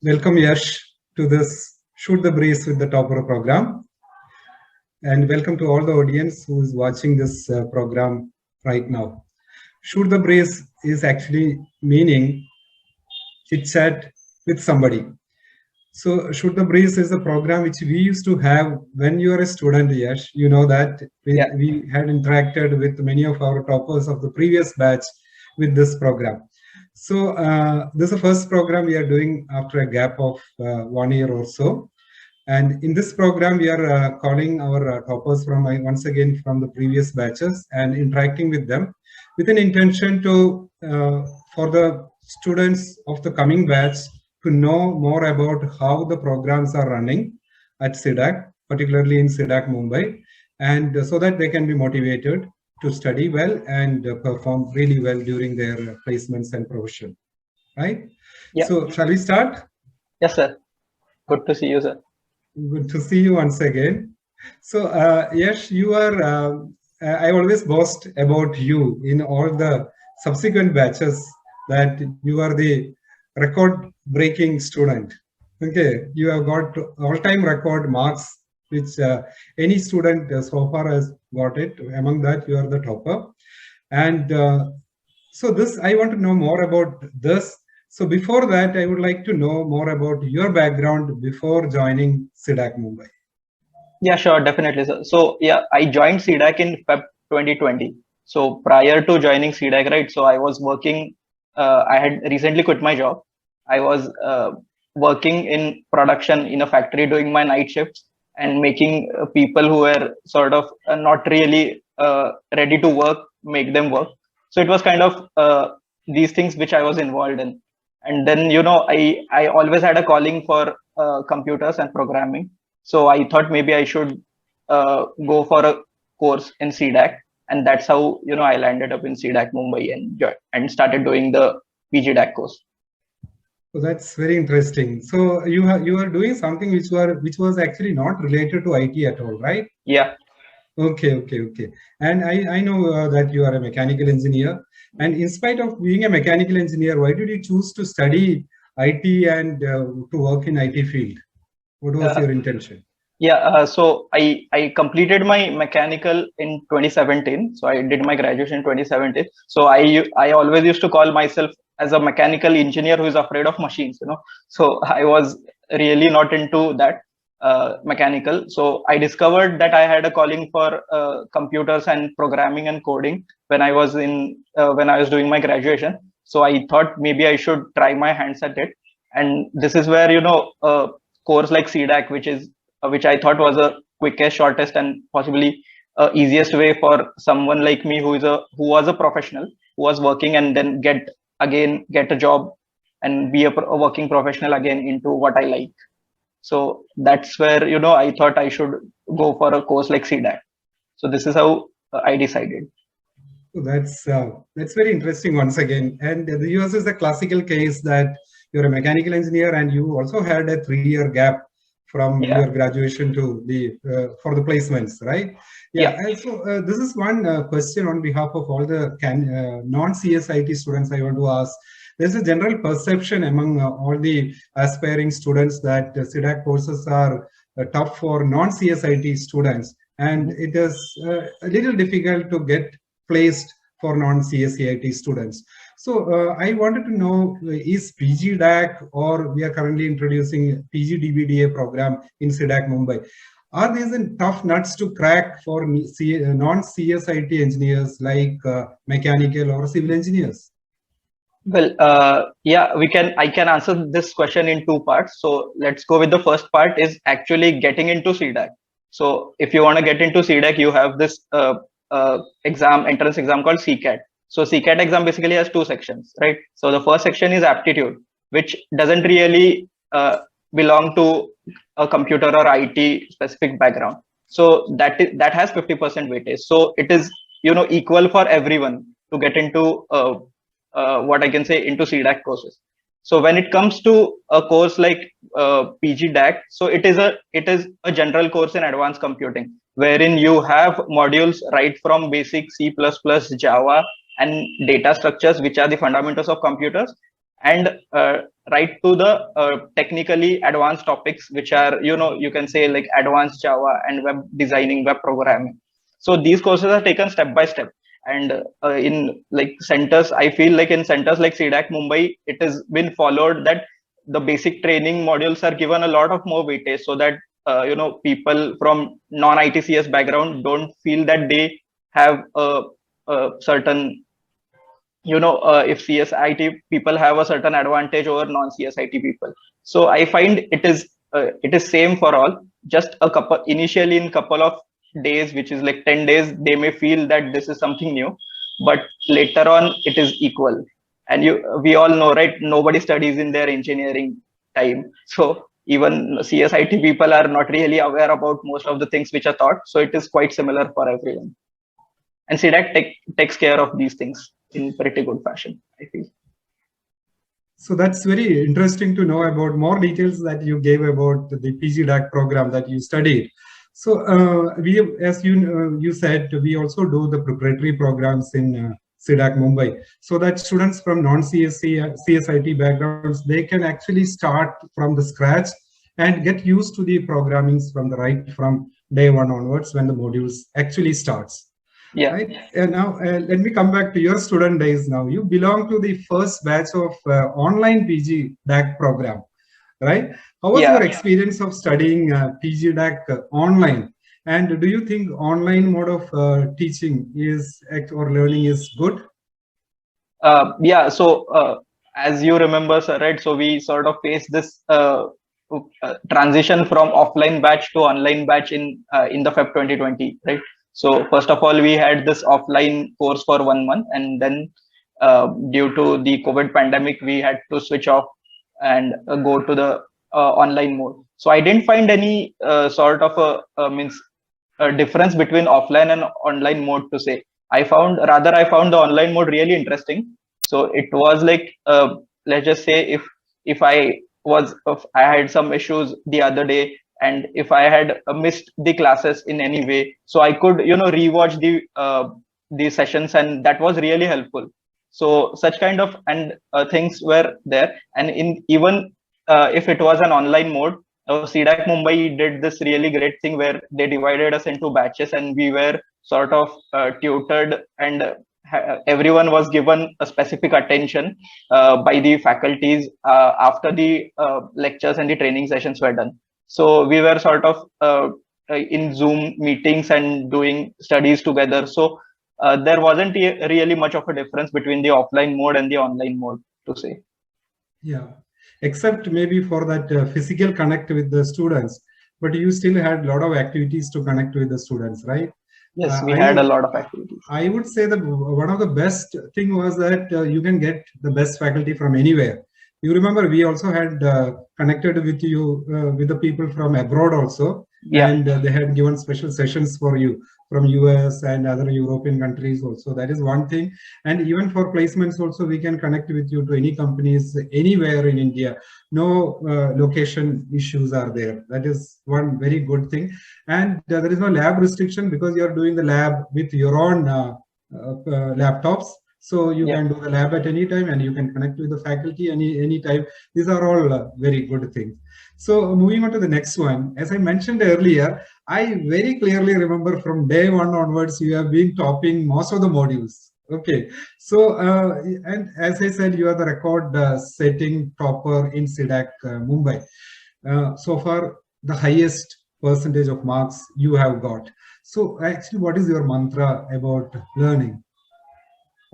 Welcome Yash to this Shoot the Breeze with the Topper program. And welcome to all the audience who is watching this program right now. Shoot the Breeze is actually meaning chit chat with somebody. So Shoot the Breeze is a program which we used to have when you are a student, Yash. You know that we had interacted with many of our toppers of the previous batch with this program. So this is the first program we are doing after a gap of 1 year or so. And in this program, we are calling our toppers from once again from the previous batches and interacting with them with an intention to for the students of the coming batch to know more about how the programs are running at CDAC, particularly in CDAC Mumbai, and so that they can be motivated to study well and perform really well during their placements and profession, right? Yeah. So shall we start? Yes, sir. Good to see you, sir. Good to see you once again. So Yash, you are, I always boast about you in all the subsequent batches that you are the record-breaking student. Okay, you have got all-time record marks, which any student so far has got it. Among that, you are the topper. And so this, I want to know more about this. So before that, I would like to know more about your background before joining CDAC Mumbai. Yeah, sure, definitely, sir. So yeah, I joined CDAC in Feb 2020. So prior to joining CDAC, right? So I was working. I had recently quit my job. I was working in production in a factory, doing my night shifts and making people who were sort of not really ready to work, make them work. So it was kind of these things which I was involved in. And then, I always had a calling for computers and programming. So I thought maybe I should go for a course in CDAC. And that's how, I landed up in CDAC Mumbai and started doing the PG-DAC course. So that's very interesting. So you are doing something which was actually not related to IT at all, right? Yeah. Okay. And I know that you are a mechanical engineer. And in spite of being a mechanical engineer, why did you choose to study IT and to work in IT field? What was your intention? Yeah, so I completed my mechanical in 2017. So I did my graduation in 2017. So I always used to call myself as a mechanical engineer who is afraid of machines, So I was really not into that mechanical. So I discovered that I had a calling for computers and programming and coding when I was doing my graduation. So I thought maybe I should try my hands at it. And this is where, a course like CDAC, which I thought was a quickest, shortest, and possibly easiest way for someone like me who was a professional, who was working and then get a job and be a working professional again into what I like. So that's where, I thought I should go for a course like CDAC. So this is how I decided. So that's very interesting once again. And yours is a classical case that you're a mechanical engineer and you also had a 3-year gap from your graduation to for the placements, right? Yeah. So this is one question on behalf of all the non-CSIT students I want to ask. There's a general perception among all the aspiring students that CDAC courses are tough for non-CSIT students, and it is a little difficult to get placed for non-CSIT students. So I wanted to know, is PG-DAC, or we are currently introducing PG-DBDA program in CDAC Mumbai, are these tough nuts to crack for non-CSIT engineers like mechanical or civil engineers? Well, I can answer this question in 2 parts. So let's go with the first part, is actually getting into CDAC. So if you want to get into CDAC, you have this entrance exam called CCAT. So CCAT exam basically has 2 sections, right? So the first section is aptitude, which doesn't really belong to a computer or IT specific background. So that has 50% weightage. So it is, equal for everyone to get into what I can say into CDAC courses. So when it comes to a course like PG-DAC, so it is a general course in advanced computing, wherein you have modules right from basic C++, Java, and data structures, which are the fundamentals of computers, and right to the technically advanced topics, which are, you can say like advanced Java and web designing, web programming. So these courses are taken step by step. And in like centers, I feel like in centers like CDAC Mumbai, it has been followed that the basic training modules are given a lot of more weightage, so that people from non-ITCS background don't feel that they have a certain, if CSIT people have a certain advantage over non-CSIT people. So I find it is same for all. Just a couple initially, in couple of days, which is like 10 days, they may feel that this is something new, but later on it is equal. And we all know, right? Nobody studies in their engineering time. So even CSIT people are not really aware about most of the things which are taught. So it is quite similar for everyone. And CDAC takes care of these things in pretty good fashion, I feel. So that's very interesting to know about more details that you gave about the PG-DAC program that you studied. So we, as you said, we also do the preparatory programs in CDAC Mumbai, so that students from non-CSIT backgrounds, they can actually start from the scratch and get used to the programmings from day one onwards when the modules actually starts. Yeah. Right. And now let me come back to your student days. Now you belong to the first batch of online PG-DAC program, right? How was your experience of studying PG-DAC online? And do you think online mode of teaching or learning is good? Yeah. So as you remember, sir, right? So we sort of faced this transition from offline batch to online batch in the Feb 2020, right? So first of all, we had this offline course for 1 month, and then due to the COVID pandemic, we had to switch off and go to the online mode. So I didn't find any sort of a difference between offline and online mode to say. I found the online mode really interesting. So it was like, let's just say if I had some issues the other day, and if I had missed the classes in any way, so I could rewatch the sessions, and that was really helpful. So such kind of things were there. And in even if it was an online mode, CDAC Mumbai did this really great thing where they divided us into batches, and we were sort of tutored, and everyone was given a specific attention by the faculties after the lectures and the training sessions were done. So we were sort of in Zoom meetings and doing studies together. So there wasn't really much of a difference between the offline mode and the online mode, to say. Yeah, except maybe for that physical connect with the students, but you still had a lot of activities to connect with the students, right? Yes, we had a lot of activities. I would say that one of the best thing was that you can get the best faculty from anywhere. You remember we also had connected with you with the people from abroad also, and they had given special sessions for you from US and other European countries also. That is one thing. And even for placements also, we can connect with you to any companies anywhere in India. No location issues are there. That is one very good thing. And there is no lab restriction because you are doing the lab with your own laptops. So you can do the lab at any time, and you can connect with the faculty any time. These are all very good things. So moving on to the next one, as I mentioned earlier, I very clearly remember from day one onwards, you have been topping most of the modules. Okay, so and as I said, you are the record-setting topper in CDAC Mumbai. So far, the highest percentage of marks you have got. So actually, what is your mantra about learning?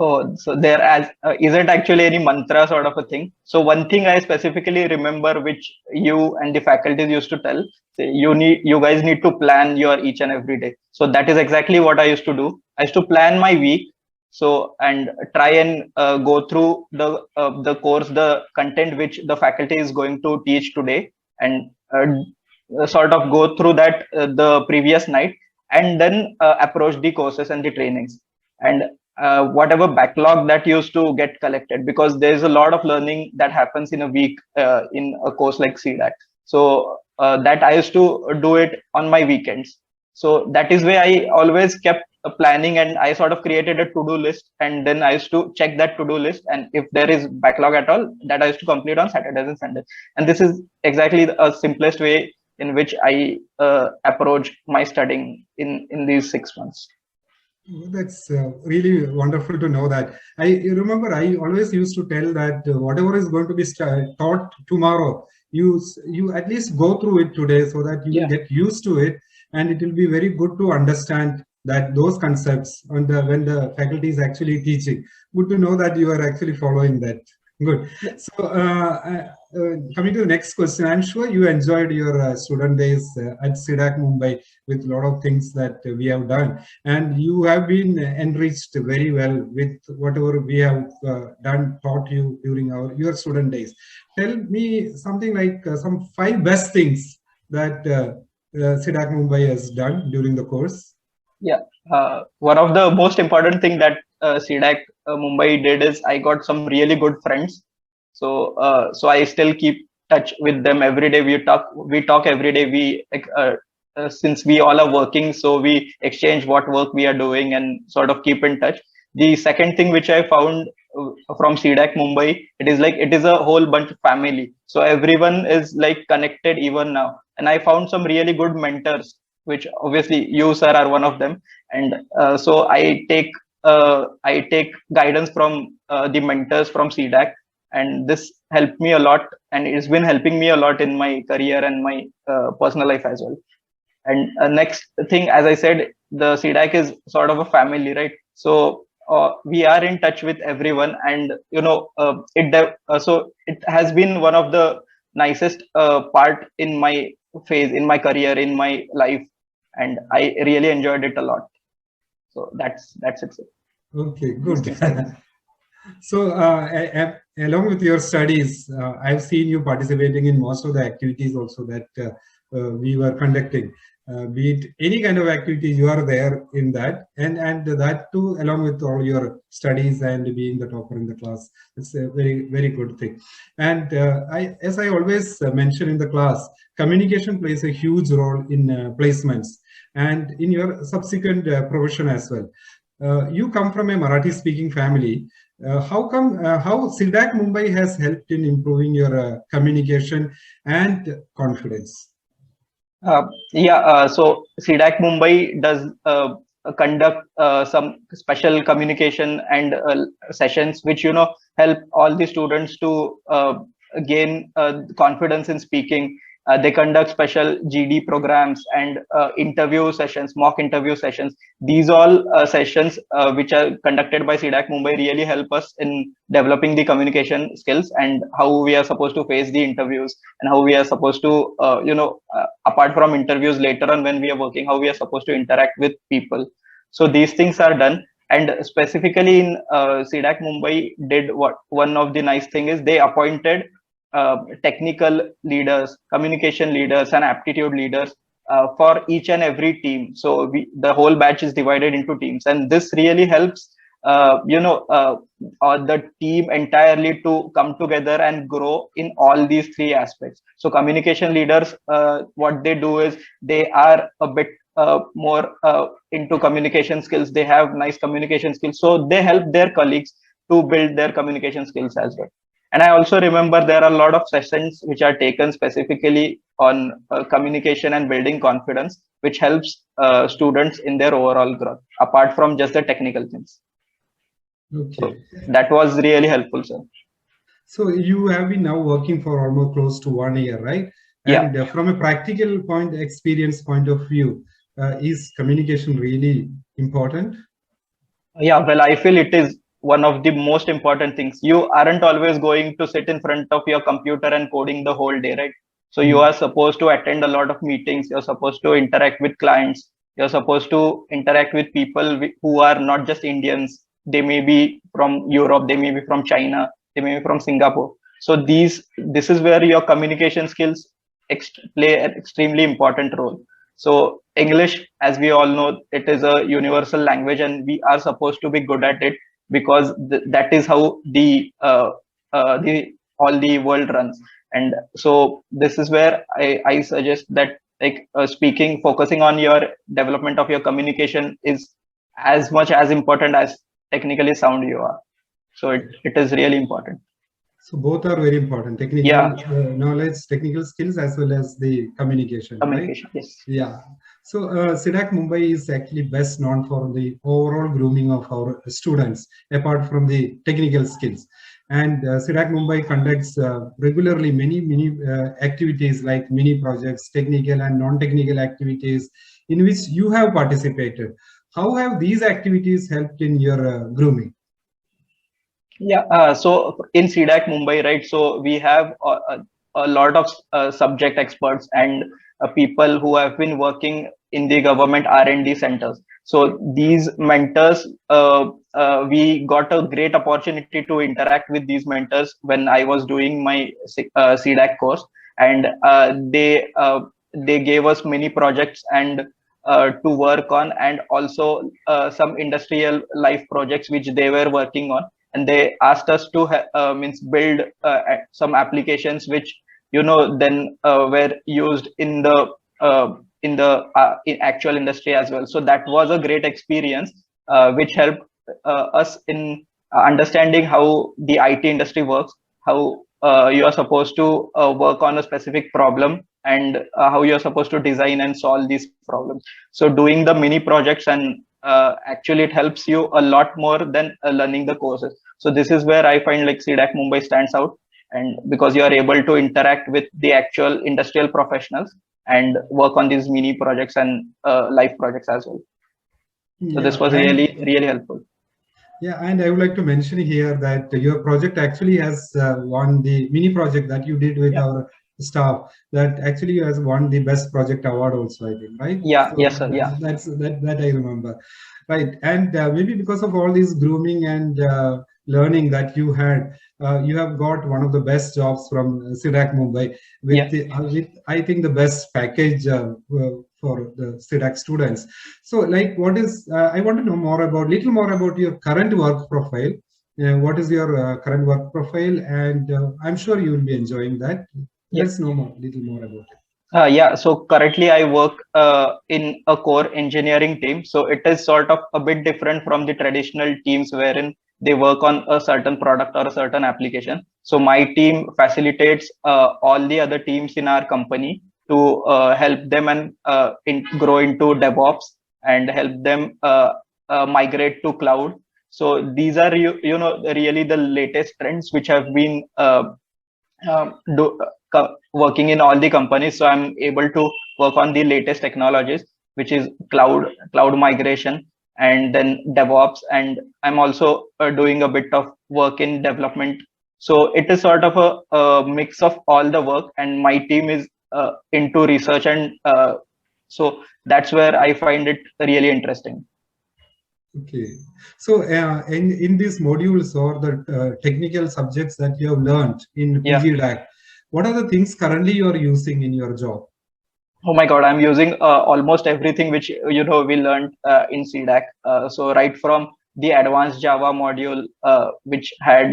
Oh, so there isn't actually any mantra sort of a thing. So one thing I specifically remember, which you and the faculties used to tell, you guys need to plan your each and every day. So that is exactly what I used to do. I used to plan my week. So and try and go through the course, the content which the faculty is going to teach today, and sort of go through that the previous night, and then approach the courses and the trainings. And whatever backlog that used to get collected, because there's a lot of learning that happens in a week in a course like CDAC. So that I used to do it on my weekends. So that is why I always kept planning, and I sort of created a to-do list, and then I used to check that to-do list, and if there is backlog at all, that I used to complete on Saturdays and Sundays. And this is exactly the simplest way in which I approach my studying in these 6 months. That's really wonderful to know that. I remember I always used to tell that whatever is going to be taught tomorrow, you at least go through it today so that you will get used to it, and it will be very good to understand that those concepts when the faculty is actually teaching. Good to know that you are actually following that. Good. So coming to the next question, I'm sure you enjoyed your student days at CDAC Mumbai with a lot of things that we have done, and you have been enriched very well with whatever we have taught you during your student days. Tell me something like some 5 best things that CDAC Mumbai has done during the course. Yeah, one of the most important thing that CDAC Mumbai did is I got some really good friends. So I still keep touch with them every day. We talk every day. We since we all are working, so we exchange what work we are doing and sort of keep in touch. The second thing which I found from CDAC Mumbai, it is a whole bunch of family. So everyone is like connected even now. And I found some really good mentors, which obviously you, sir, are one of them. And so I take guidance from the mentors from CDAC, and this helped me a lot, and it's been helping me a lot in my career and my personal life as well. And next thing, as I said, the CDAC is sort of a family, right? So we are in touch with everyone, and so it has been one of the nicest part in my phase, in my career, in my life, and I really enjoyed it a lot. So that's it. Okay, good. So along with your studies, I've seen you participating in most of the activities also that we were conducting. Be it any kind of activity, you are there in that, and that too, along with all your studies and being the topper in the class. It's a very, very good thing. And as I always mention in the class, communication plays a huge role in placements and in your subsequent profession as well. You come from a Marathi-speaking family. How CDAC Mumbai has helped in improving your communication and confidence? So CDAC Mumbai does conduct some special communication and sessions, which help all the students to gain confidence in speaking. They conduct special GD programs and interview sessions, mock interview sessions. These all sessions which are conducted by CDAC Mumbai really help us in developing the communication skills and how we are supposed to face the interviews, and how we are supposed to, apart from interviews later on when we are working, how we are supposed to interact with people. So these things are done. And specifically in CDAC Mumbai did one of the nice thing is they appointed technical leaders, communication leaders, and aptitude leaders for each and every team. So the whole batch is divided into teams, and this really helps the team entirely to come together and grow in all these 3 aspects. So communication leaders, what they do is they are a bit more into communication skills. They have nice communication skills, so they help their colleagues to build their communication skills as well. And I also remember there are a lot of sessions which are taken specifically on communication and building confidence, which helps students in their overall growth, apart from just the technical things. Okay. So that was really helpful, sir. So you have been now working for almost close to 1 year, right? And yeah. From a practical experience point of view, is communication really important? Yeah, well, I feel it is one of the most important things. You aren't always going to sit in front of your computer and coding the whole day, right? So you are supposed to attend a lot of meetings. You're supposed to interact with clients. You're supposed to interact with people who are not just Indians. They may be from Europe. They may be from China. They may be from Singapore. So this is where your communication skills play an extremely important role. So English, as we all know, it is a universal language, and we are supposed to be good at it, because that is how all the world runs. And so this is where I suggest that focusing on your development of your communication is as much as important as technically sound you are. So it is really important. So both are very important, technical knowledge, technical skills, as well as the communication, right? Yes. Yeah. So CDAC Mumbai is actually best known for the overall grooming of our students, apart from the technical skills. And CDAC Mumbai conducts regularly many activities like mini projects, technical and non-technical activities in which you have participated. How have these activities helped in your grooming? Yeah, so in CDAC Mumbai, right? So we have a lot of subject experts and people who have been working in the government R&D centers. So these mentors, we got a great opportunity to interact with these mentors when I was doing my CDAC course, and they gave us many projects and to work on, and also some industrial life projects which they were working on. And they asked us to build some applications which then were used in the in actual industry as well. So that was a great experience which helped us in understanding how the IT industry works, how you are supposed to work on a specific problem, and how you are supposed to design and solve these problems. So doing the mini projects and actually it helps you a lot more than learning the courses. So this is where I find like CDAC Mumbai stands out, and because you are able to interact with the actual industrial professionals and work on these mini projects and life projects as well. So this was really helpful. Yeah, and I would like to mention here that your project actually has won the mini project that you did with our staff, that actually has won the best project award also, I think, right? Yeah, so yes sir. Yeah, that I remember, right? And maybe because of all this grooming and learning that you had, you have got one of the best jobs from CDAC Mumbai with, with I think the best package for the CDAC students. So like, what is, I want to know little more about your current work profile. What is your current work profile? And I'm sure you will be enjoying that. Let's know little more about it. Yeah, so currently I work in a core engineering team. So it is sort of a bit different from the traditional teams wherein they work on a certain product or a certain application. So my team facilitates all the other teams in our company to help them and grow into DevOps and help them migrate to cloud. So these are really the latest trends which have been working in all the companies. So I'm able to work on the latest technologies, which is cloud migration, and then DevOps, and I'm also doing a bit of work in development. So it is sort of a mix of all the work, and my team is into research, and so that's where I find it really interesting. Okay, so in these modules or the technical subjects that you have learned in PG-DAC, what are the things currently you are using in your job? Oh my God, I'm using almost everything which we learned in CDAC. So right from the advanced Java module, which had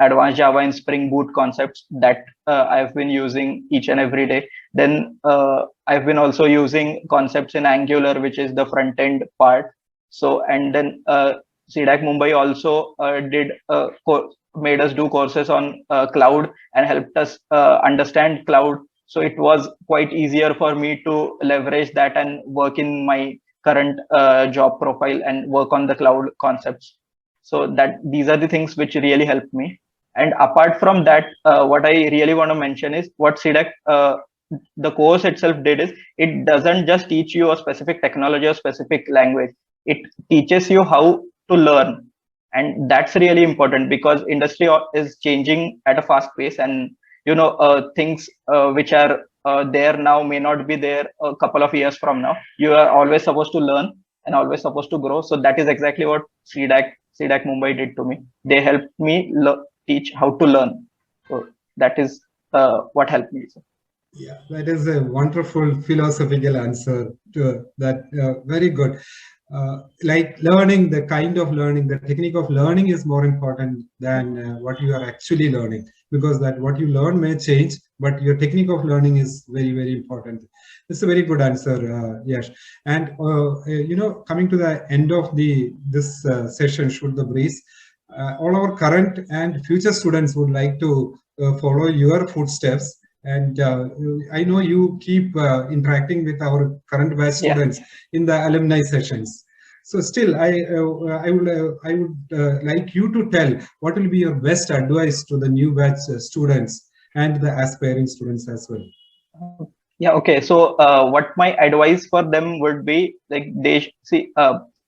advanced Java and Spring Boot concepts that I've been using each and every day. Then I've been also using concepts in Angular, which is the front end part. So and then CDAC Mumbai also made us do courses on cloud and helped us understand cloud. So it was quite easier for me to leverage that and work in my current job profile and work on the cloud concepts. So that these are the things which really helped me. And apart from that, what I really want to mention is what CDAC, the course itself did is it doesn't just teach you a specific technology or specific language. It teaches you how to learn. And that's really important because industry is changing at a fast pace, and things which are there now may not be there a couple of years from now. You are always supposed to learn and always supposed to grow. So that is exactly what CDAC Mumbai did to me. They helped me teach how to learn. So that is what helped me. Yeah, that is a wonderful philosophical answer to that. Very good. Like learning, the kind of learning, the technique of learning is more important than what you are actually learning. because that what you learn may change, but your technique of learning is very, very important. It's a very good answer, Yash. And coming to the end of this session, Shoot the Breeze, all our current and future students would like to follow your footsteps. And I know you keep interacting with our current batch students in the alumni sessions. So still, I would like you to tell what will be your best advice to the new batch students and the aspiring students as well. Yeah. Okay. So what my advice for them would be, like, they see,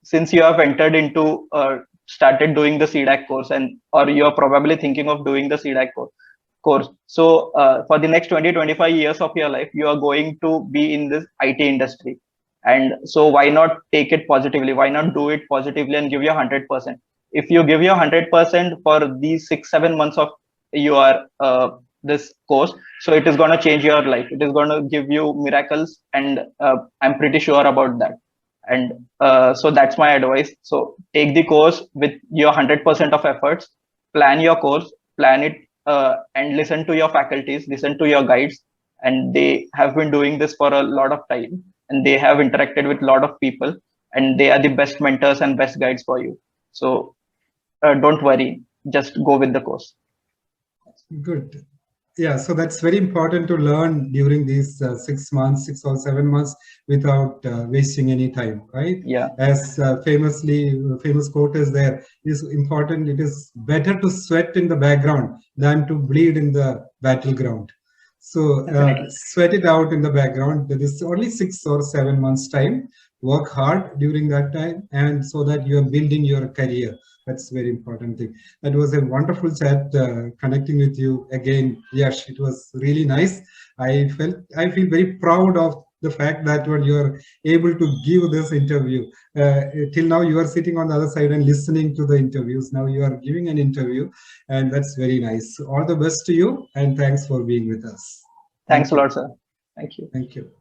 since you have entered into started doing the C-DAC course, or you're probably thinking of doing the C-DAC course. So for the next 20-25 years of your life, you are going to be in this IT industry. And so why not take it positively? Why not do it positively and give your 100%? If you give your 100% for these 6-7 months of your this course, so it is going to change your life. It is going to give you miracles, and I'm pretty sure about that. And so that's my advice. So take the course with your 100% of efforts, plan your course, plan it, and listen to your faculties, listen to your guides. And they have been doing this for a lot of time, and they have interacted with a lot of people, and they are the best mentors and best guides for you. So don't worry, just go with the course. Good. Yeah, so that's very important to learn during these 6 months, 6 or 7 months, without wasting any time, right? Yeah. As famous quote is there, it is important. It is better to sweat in the background than to bleed in the battleground. So sweat it out in the background. There is only 6 or 7 months time. Work hard during that time, and so that you are building your career. That's a very important thing. That was a wonderful chat, connecting with you again, Yash. It was really nice. I feel very proud of the fact that when you are able to give this interview. Till now, you are sitting on the other side and listening to the interviews. Now you are giving an interview, and that's very nice. All the best to you, and thanks for being with us. Thanks a lot, sir. Thank you. Thank you.